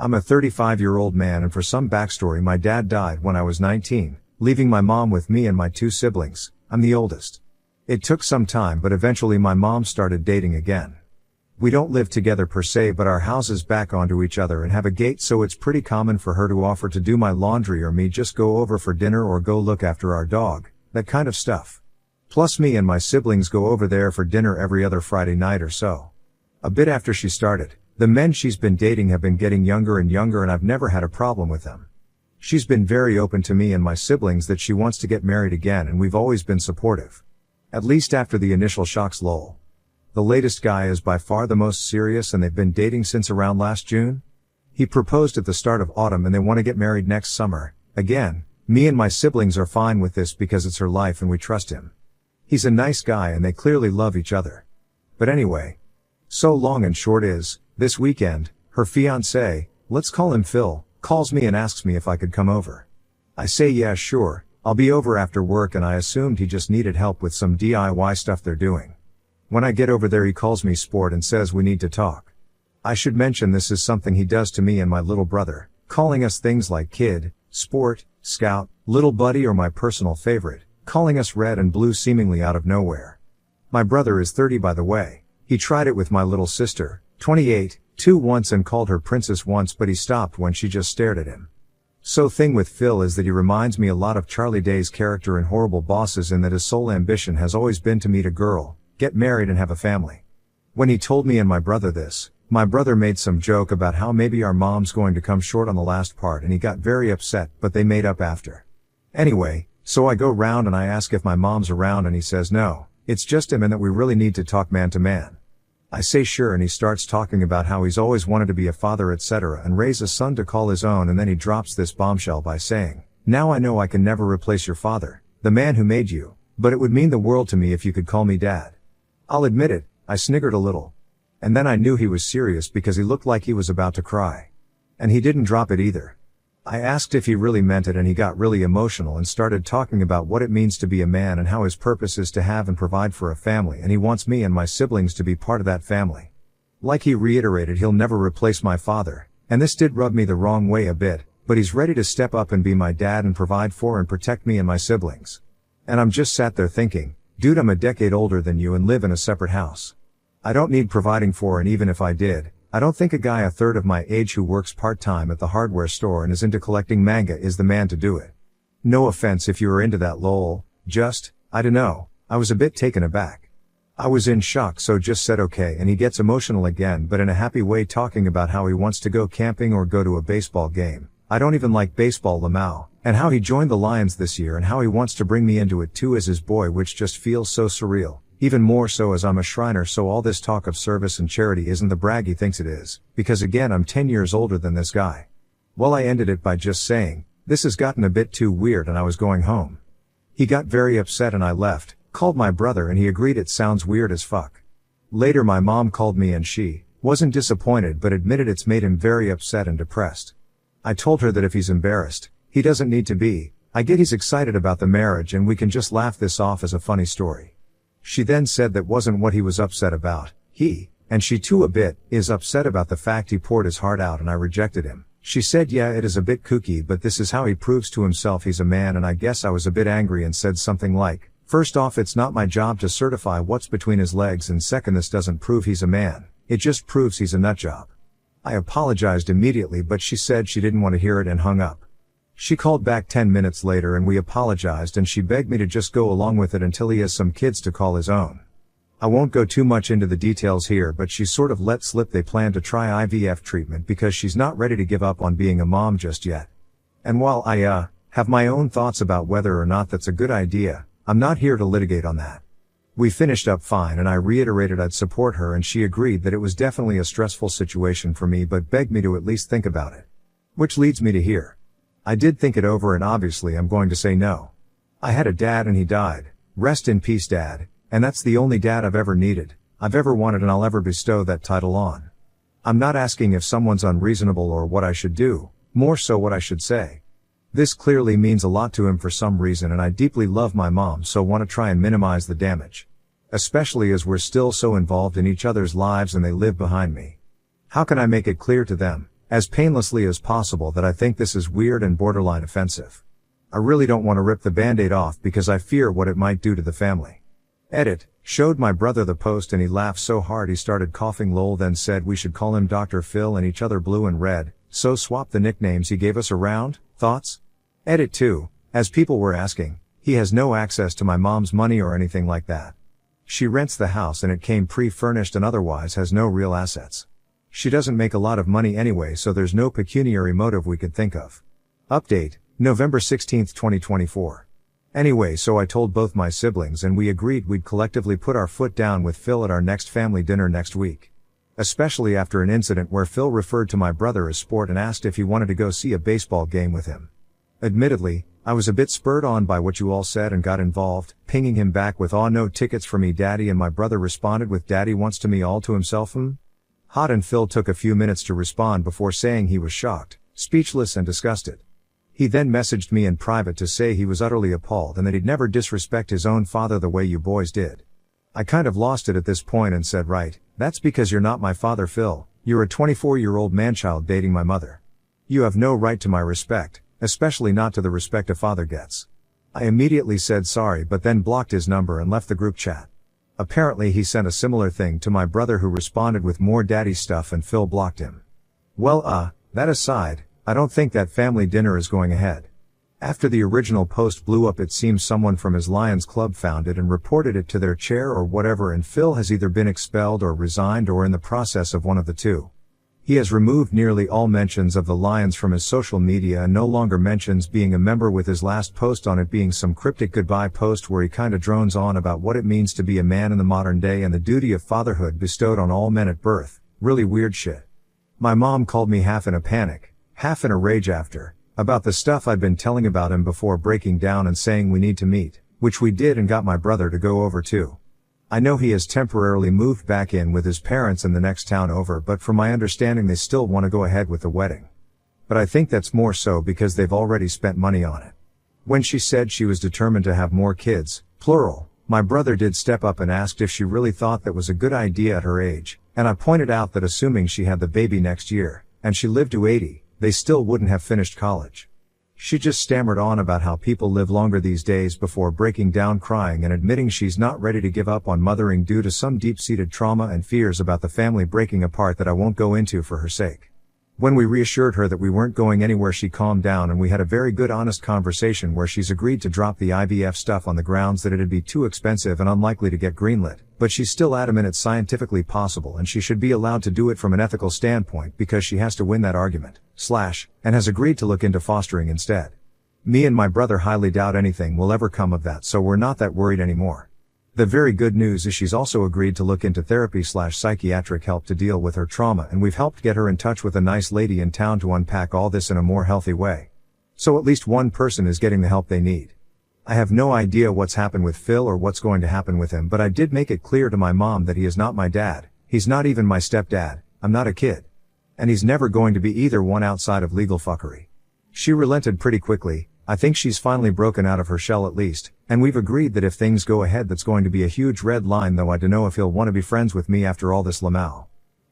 I'm a 35-year-old man, and for some backstory, my dad died when I was 19, leaving my mom with me and my two siblings. I'm the oldest. It took some time, but eventually my mom started dating again. We don't live together per se, but our houses back onto each other and have a gate, so it's pretty common for her to offer to do my laundry or me just go over for dinner or go look after our dog, that kind of stuff. Plus me and my siblings go over there for dinner every other Friday night or so. A bit after she started, the men she's been dating have been getting younger and younger, and I've never had a problem with them. She's been very open to me and my siblings that she wants to get married again, and we've always been supportive. At least after the initial shocks, lol. The latest guy is by far the most serious, and they've been dating since around last June. He proposed at the start of autumn and they want to get married next summer. Again, me and my siblings are fine with this because it's her life and we trust him. He's a nice guy and they clearly love each other. But anyway, so long and short is, this weekend, her fiancé, let's call him Phil, calls me and asks me if I could come over. I say yeah, sure, I'll be over after work, and I assumed he just needed help with some DIY stuff they're doing. When I get over there, he calls me sport and says we need to talk. I should mention this is something he does to me and my little brother, calling us things like kid, sport, scout, little buddy, or my personal favorite, calling us red and blue seemingly out of nowhere. My brother is 30, by the way. He tried it with my little sister, 28, once, and called her princess once, but he stopped when she just stared at him. So thing with Phil is that he reminds me a lot of Charlie Day's character in Horrible Bosses, in that his sole ambition has always been to meet a girl, get married and have a family. When he told me and my brother this, my brother made some joke about how maybe our mom's going to come short on the last part, and he got very upset, but they made up after. Anyway, so I go round and I ask if my mom's around, and he says no, it's just him and that we really need to talk man to man. I say sure, and he starts talking about how he's always wanted to be a father, etc., and raise a son to call his own, and then he drops this bombshell by saying, now I know I can never replace your father, the man who made you, but it would mean the world to me if you could call me dad. I'll admit it, I sniggered a little. And then I knew he was serious because he looked like he was about to cry. And he didn't drop it either. I asked if he really meant it, and he got really emotional and started talking about what it means to be a man and how his purpose is to have and provide for a family, and he wants me and my siblings to be part of that family. Like he reiterated he'll never replace my father, and this did rub me the wrong way a bit, but he's ready to step up and be my dad and provide for and protect me and my siblings. And I'm just sat there thinking, dude, I'm a decade older than you and live in a separate house. I don't need providing for, and even if I did, I don't think a guy a third of my age who works part-time at the hardware store and is into collecting manga is the man to do it. No offense if you are into that, lol, just, I dunno, I was a bit taken aback. I was in shock, so just said okay, and he gets emotional again, but in a happy way, talking about how he wants to go camping or go to a baseball game. I don't even like baseball, Lamau, and how he joined the Lions this year and how he wants to bring me into it too as his boy, which just feels so surreal. Even more so as I'm a Shriner, so all this talk of service and charity isn't the brag he thinks it is, because again I'm 10 years older than this guy. Well, I ended it by just saying, this has gotten a bit too weird, and I was going home. He got very upset and I left, called my brother, and he agreed it sounds weird as fuck. Later my mom called me and she wasn't disappointed but admitted it's made him very upset and depressed. I told her that if he's embarrassed, he doesn't need to be. I get he's excited about the marriage and we can just laugh this off as a funny story. She then said that wasn't what he was upset about. He, and she too a bit, is upset about the fact he poured his heart out and I rejected him. She said yeah, it is a bit kooky, but this is how he proves to himself he's a man, and I guess I was a bit angry and said something like, first off, it's not my job to certify what's between his legs, and second, this doesn't prove he's a man, it just proves he's a nutjob. I apologized immediately, but she said she didn't want to hear it and hung up. She called back 10 minutes later and we apologized, and she begged me to just go along with it until he has some kids to call his own. I won't go too much into the details here, but she sort of let slip they plan to try IVF treatment because she's not ready to give up on being a mom just yet. And while I have my own thoughts about whether or not that's a good idea, I'm not here to litigate on that. We finished up fine and I reiterated I'd support her, and she agreed that it was definitely a stressful situation for me but begged me to at least think about it. Which leads me to here. I did think it over, and obviously I'm going to say no. I had a dad and he died. Rest in peace, Dad, and that's the only dad I've ever needed, I've ever wanted, and I'll ever bestow that title on. I'm not asking if someone's unreasonable or what I should do, more so what I should say. This clearly means a lot to him for some reason, and I deeply love my mom, so want to try and minimize the damage. Especially as we're still so involved in each other's lives and they live behind me. How can I make it clear to them, as painlessly as possible that I think this is weird and borderline offensive. I really don't want to rip the band-aid off because I fear what it might do to the family. Edit, showed my brother the post and he laughed so hard he started coughing lol, then said we should call him Dr. Phil and each other blue and red, so swap the nicknames he gave us around, thoughts? Edit 2, as people were asking, he has no access to my mom's money or anything like that. She rents the house and it came pre-furnished and otherwise has no real assets. She doesn't make a lot of money anyway, so there's no pecuniary motive we could think of. Update, November 16, 2024. Anyway, so I told both my siblings and we agreed we'd collectively put our foot down with Phil at our next family dinner next week. Especially after an incident where Phil referred to my brother as sport and asked if he wanted to go see a baseball game with him. Admittedly, I was a bit spurred on by what you all said and got involved, pinging him back with "Aw, no tickets for me daddy," and my brother responded with "Daddy wants to me all to himself." Hot, and Phil took a few minutes to respond before saying he was shocked, speechless and disgusted. He then messaged me in private to say he was utterly appalled and that he'd never disrespect his own father the way you boys did. I kind of lost it at this point and said, right, that's because you're not my father, Phil, you're a 24-year-old man-child dating my mother. You have no right to my respect, especially not to the respect a father gets. I immediately said sorry but then blocked his number and left the group chat. Apparently he sent a similar thing to my brother who responded with more daddy stuff and Phil blocked him. Well, that aside, I don't think that family dinner is going ahead. After the original post blew up, it seems someone from his Lions Club found it and reported it to their chair or whatever, and Phil has either been expelled or resigned or in the process of one of the two. He has removed nearly all mentions of the Lions from his social media and no longer mentions being a member, with his last post on it being some cryptic goodbye post where he kinda drones on about what it means to be a man in the modern day and the duty of fatherhood bestowed on all men at birth. Really weird shit. My mom called me half in a panic, half in a rage after, about the stuff I'd been telling about him before breaking down and saying we need to meet, which we did and got my brother to go over too. I know he has temporarily moved back in with his parents in the next town over, but from my understanding they still want to go ahead with the wedding. But I think that's more so because they've already spent money on it. When she said she was determined to have more kids, plural, my brother did step up and asked if she really thought that was a good idea at her age, and I pointed out that assuming she had the baby next year, and she lived to 80, they still wouldn't have finished college. She just stammered on about how people live longer these days before breaking down crying and admitting she's not ready to give up on mothering due to some deep-seated trauma and fears about the family breaking apart that I won't go into for her sake. When we reassured her that we weren't going anywhere, she calmed down and we had a very good honest conversation where she's agreed to drop the IVF stuff on the grounds that it'd be too expensive and unlikely to get greenlit, but she's still adamant it's scientifically possible and she should be allowed to do it from an ethical standpoint because she has to win that argument, and has agreed to look into fostering instead. Me and my brother highly doubt anything will ever come of that, so we're not that worried anymore. The very good news is she's also agreed to look into therapy/psychiatric help to deal with her trauma, and we've helped get her in touch with a nice lady in town to unpack all this in a more healthy way. So at least one person is getting the help they need. I have no idea what's happened with Phil or what's going to happen with him, but I did make it clear to my mom that he is not my dad, he's not even my stepdad, I'm not a kid. And he's never going to be either one outside of legal fuckery. She relented pretty quickly. I think she's finally broken out of her shell at least, and we've agreed that if things go ahead that's going to be a huge red line, though I dunno if he'll want to be friends with me after all this lamau.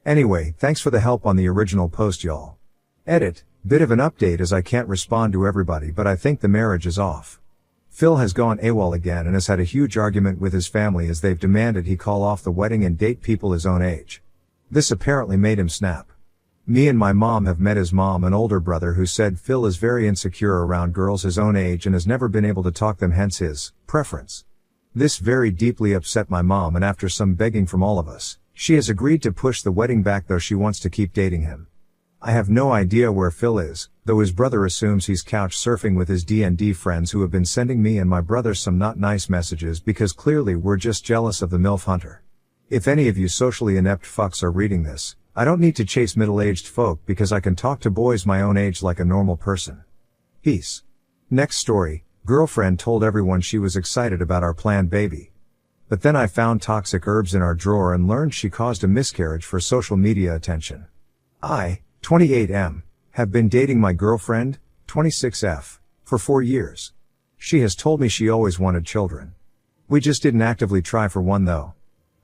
Anyway, thanks for the help on the original post, y'all. Edit, bit of an update as I can't respond to everybody, but I think the marriage is off. Phil has gone AWOL again and has had a huge argument with his family as they've demanded he call off the wedding and date people his own age. This apparently made him snap. Me and my mom have met his mom and older brother, who said Phil is very insecure around girls his own age and has never been able to talk them, hence his preference. This very deeply upset my mom, and after some begging from all of us, she has agreed to push the wedding back, though she wants to keep dating him. I have no idea where Phil is, though his brother assumes he's couch surfing with his D&D friends who have been sending me and my brother some not nice messages because clearly we're just jealous of the MILF hunter. If any of you socially inept fucks are reading this, I don't need to chase middle-aged folk because I can talk to boys my own age like a normal person. Peace. Next story. Girlfriend told everyone she was excited about our planned baby. But then I found toxic herbs in our drawer and learned she caused a miscarriage for social media attention. I, 28M, have been dating my girlfriend, 26F, for 4 years. She has told me she always wanted children. We just didn't actively try for one though.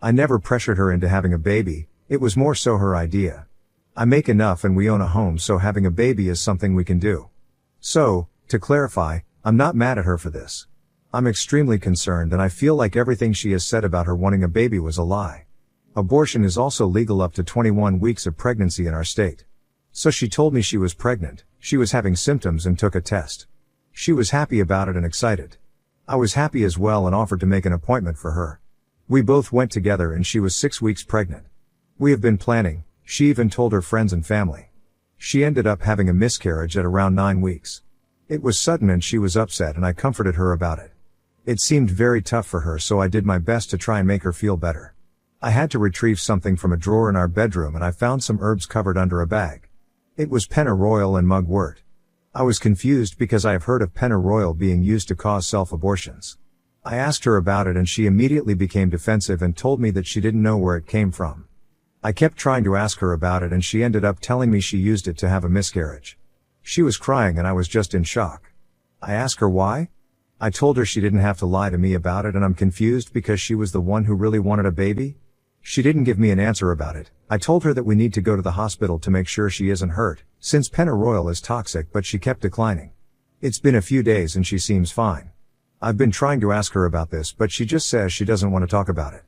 I never pressured her into having a baby. It was more so her idea. I make enough and we own a home, so having a baby is something we can do. So, to clarify, I'm not mad at her for this. I'm extremely concerned and I feel like everything she has said about her wanting a baby was a lie. Abortion is also legal up to 21 weeks of pregnancy in our state. So she told me she was pregnant, she was having symptoms and took a test. She was happy about it and excited. I was happy as well and offered to make an appointment for her. We both went together and she was 6 weeks pregnant. We have been planning, she even told her friends and family. She ended up having a miscarriage at around 9 weeks. It was sudden and she was upset and I comforted her about it. It seemed very tough for her, so I did my best to try and make her feel better. I had to retrieve something from a drawer in our bedroom and I found some herbs covered under a bag. It was pennyroyal and mugwort. I was confused because I have heard of pennyroyal being used to cause self-abortions. I asked her about it and she immediately became defensive and told me that she didn't know where it came from. I kept trying to ask her about it and she ended up telling me she used it to have a miscarriage. She was crying and I was just in shock. I asked her why? I told her she didn't have to lie to me about it and I'm confused because she was the one who really wanted a baby. She didn't give me an answer about it. I told her that we need to go to the hospital to make sure she isn't hurt, since pennyroyal is toxic, but she kept declining. It's been a few days and she seems fine. I've been trying to ask her about this, but she just says she doesn't want to talk about it.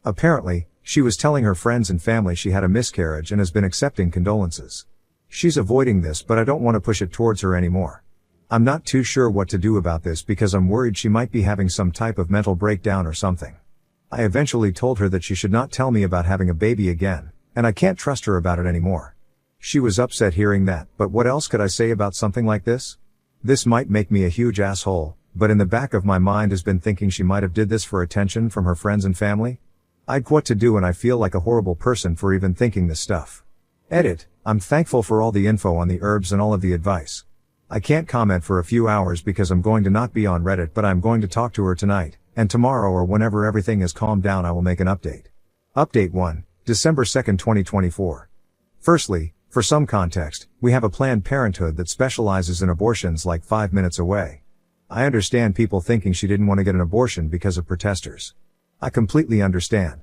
Apparently, she was telling her friends and family she had a miscarriage and has been accepting condolences. She's avoiding this, but I don't want to push it towards her anymore. I'm not too sure what to do about this because I'm worried she might be having some type of mental breakdown or something. I eventually told her that she should not tell me about having a baby again, and I can't trust her about it anymore. She was upset hearing that, but what else could I say about something like this? This might make me a huge asshole, but in the back of my mind has been thinking she might have did this for attention from her friends and family. I'd what to do and I feel like a horrible person for even thinking this stuff. Edit, I'm thankful for all the info on the herbs and all of the advice. I can't comment for a few hours because I'm going to not be on Reddit, but I'm going to talk to her tonight, and tomorrow or whenever everything has calmed down I will make an update. Update 1, December 2nd, 2024. Firstly, for some context, we have a Planned Parenthood that specializes in abortions like 5 minutes away. I understand people thinking she didn't want to get an abortion because of protesters. I completely understand.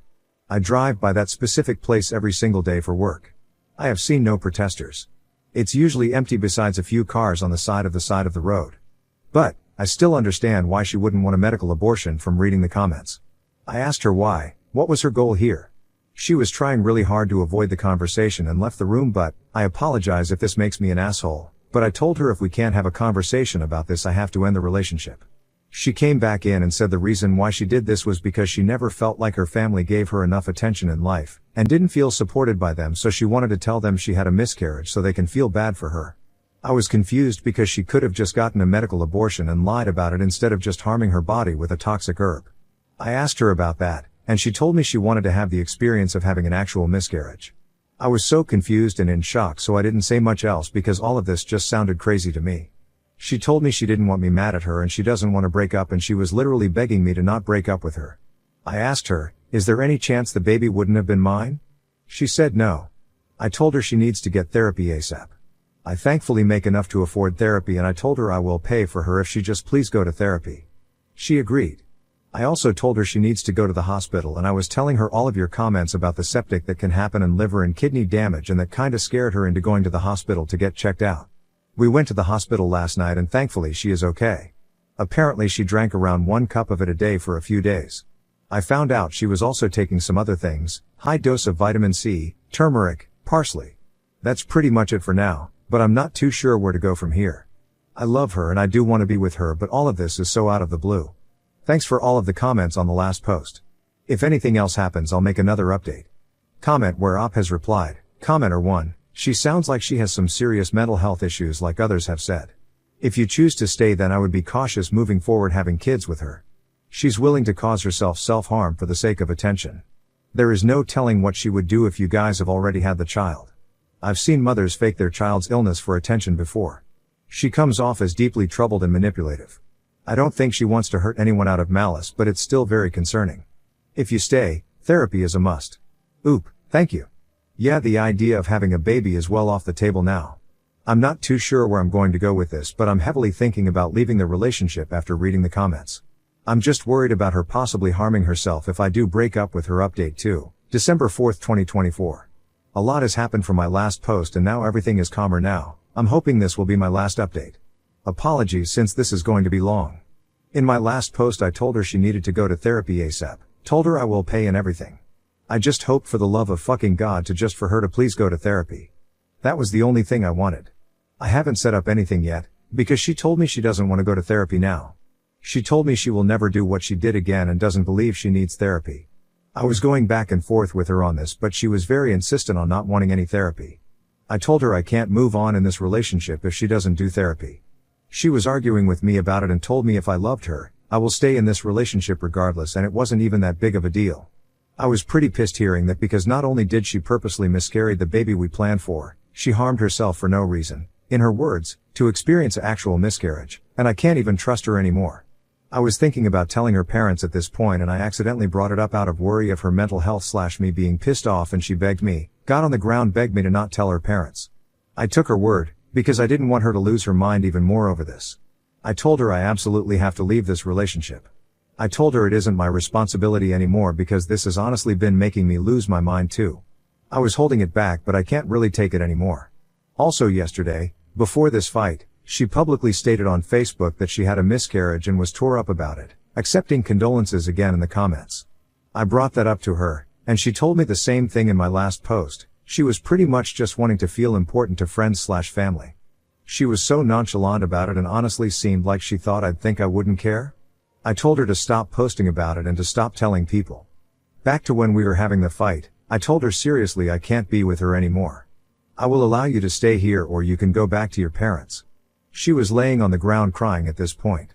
I drive by that specific place every single day for work. I have seen no protesters. It's usually empty besides a few cars on the side of the road. But, I still understand why she wouldn't want a medical abortion from reading the comments. I asked her why, what was her goal here? She was trying really hard to avoid the conversation and left the room, but, I apologize if this makes me an asshole, but I told her if we can't have a conversation about this I have to end the relationship. She came back in and said the reason why she did this was because she never felt like her family gave her enough attention in life, and didn't feel supported by them, so she wanted to tell them she had a miscarriage so they can feel bad for her. I was confused because she could have just gotten a medical abortion and lied about it instead of just harming her body with a toxic herb. I asked her about that, and she told me she wanted to have the experience of having an actual miscarriage. I was so confused and in shock, so I didn't say much else because all of this just sounded crazy to me. She told me she didn't want me mad at her and she doesn't want to break up, and she was literally begging me to not break up with her. I asked her, is there any chance the baby wouldn't have been mine? She said no. I told her she needs to get therapy ASAP. I thankfully make enough to afford therapy and I told her I will pay for her if she just please go to therapy. She agreed. I also told her she needs to go to the hospital, and I was telling her all of your comments about the septic that can happen and liver and kidney damage, and that kinda scared her into going to the hospital to get checked out. We went to the hospital last night and thankfully she is okay. Apparently she drank around 1 cup of it a day for a few days. I found out she was also taking some other things, high dose of vitamin C, turmeric, parsley. That's pretty much it for now, but I'm not too sure where to go from here. I love her and I do want to be with her, but all of this is so out of the blue. Thanks for all of the comments on the last post. If anything else happens I'll make another update. Comment where Op has replied, Commenter 1. She sounds like she has some serious mental health issues like others have said. If you choose to stay then I would be cautious moving forward having kids with her. She's willing to cause herself self-harm for the sake of attention. There is no telling what she would do if you guys have already had the child. I've seen mothers fake their child's illness for attention before. She comes off as deeply troubled and manipulative. I don't think she wants to hurt anyone out of malice, but it's still very concerning. If you stay, therapy is a must. Oop, thank you. Yeah, the idea of having a baby is well off the table now. I'm not too sure where I'm going to go with this, but I'm heavily thinking about leaving the relationship after reading the comments. I'm just worried about her possibly harming herself if I do break up with her. Update 2, December 4th, 2024. A lot has happened from my last post and now everything is calmer now. I'm hoping this will be my last update. Apologies since this is going to be long. In my last post I told her she needed to go to therapy ASAP. Told her I will pay and everything. I just hoped for the love of fucking God to just for her to please go to therapy. That was the only thing I wanted. I haven't set up anything yet, because she told me she doesn't want to go to therapy now. She told me she will never do what she did again and doesn't believe she needs therapy. I was going back and forth with her on this, but she was very insistent on not wanting any therapy. I told her I can't move on in this relationship if she doesn't do therapy. She was arguing with me about it and told me if I loved her, I will stay in this relationship regardless, and it wasn't even that big of a deal. I was pretty pissed hearing that, because not only did she purposely miscarry the baby we planned for, she harmed herself for no reason, in her words, to experience actual miscarriage, and I can't even trust her anymore. I was thinking about telling her parents at this point, and I accidentally brought it up out of worry of her mental health / me being pissed off, and she begged me, got on the ground, begged me to not tell her parents. I took her word, because I didn't want her to lose her mind even more over this. I told her I absolutely have to leave this relationship. I told her it isn't my responsibility anymore because this has honestly been making me lose my mind too. I was holding it back, but I can't really take it anymore. Also yesterday, before this fight, she publicly stated on Facebook that she had a miscarriage and was tore up about it, accepting condolences again in the comments. I brought that up to her, and she told me the same thing in my last post. She was pretty much just wanting to feel important to friends / family. She was so nonchalant about it and honestly seemed like she thought I'd think I wouldn't care. I told her to stop posting about it and to stop telling people. Back to when we were having the fight, I told her seriously I can't be with her anymore. I will allow you to stay here or you can go back to your parents. She was laying on the ground crying at this point.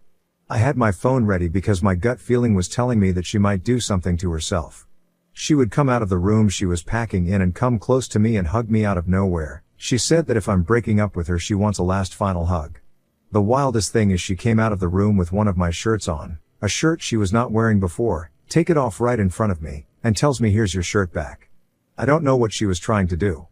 I had my phone ready because my gut feeling was telling me that she might do something to herself. She would come out of the room she was packing in and come close to me and hug me out of nowhere. She said that if I'm breaking up with her she wants a last final hug. The wildest thing is she came out of the room with one of my shirts on, a shirt she was not wearing before, take it off right in front of me, and tells me here's your shirt back. I don't know what she was trying to do.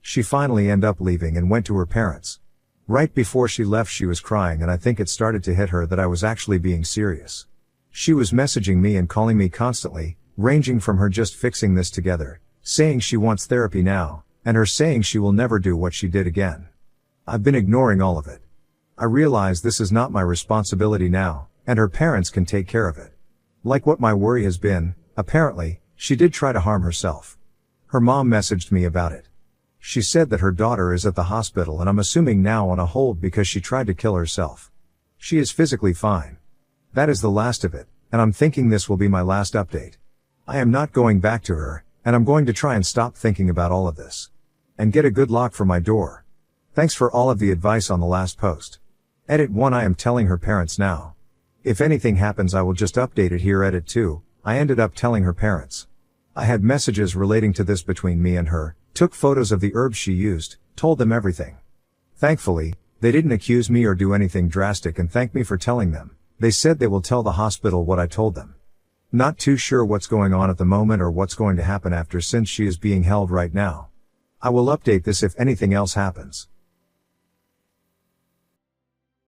She finally ended up leaving and went to her parents. Right before she left she was crying, and I think it started to hit her that I was actually being serious. She was messaging me and calling me constantly, ranging from her just fixing this together, saying she wants therapy now, and her saying she will never do what she did again. I've been ignoring all of it. I realize this is not my responsibility now, and her parents can take care of it. Like what my worry has been, apparently, she did try to harm herself. Her mom messaged me about it. She said that her daughter is at the hospital and I'm assuming now on a hold because she tried to kill herself. She is physically fine. That is the last of it, and I'm thinking this will be my last update. I am not going back to her, and I'm going to try and stop thinking about all of this. And get a good lock for my door. Thanks for all of the advice on the last post. Edit 1. I am telling her parents now. If anything happens I will just update it here. Edit 2. I ended up telling her parents. I had messages relating to this between me and her, took photos of the herbs she used, told them everything. Thankfully, they didn't accuse me or do anything drastic and thanked me for telling them. They said they will tell the hospital what I told them. Not too sure what's going on at the moment or what's going to happen after, since she is being held right now. I will update this if anything else happens.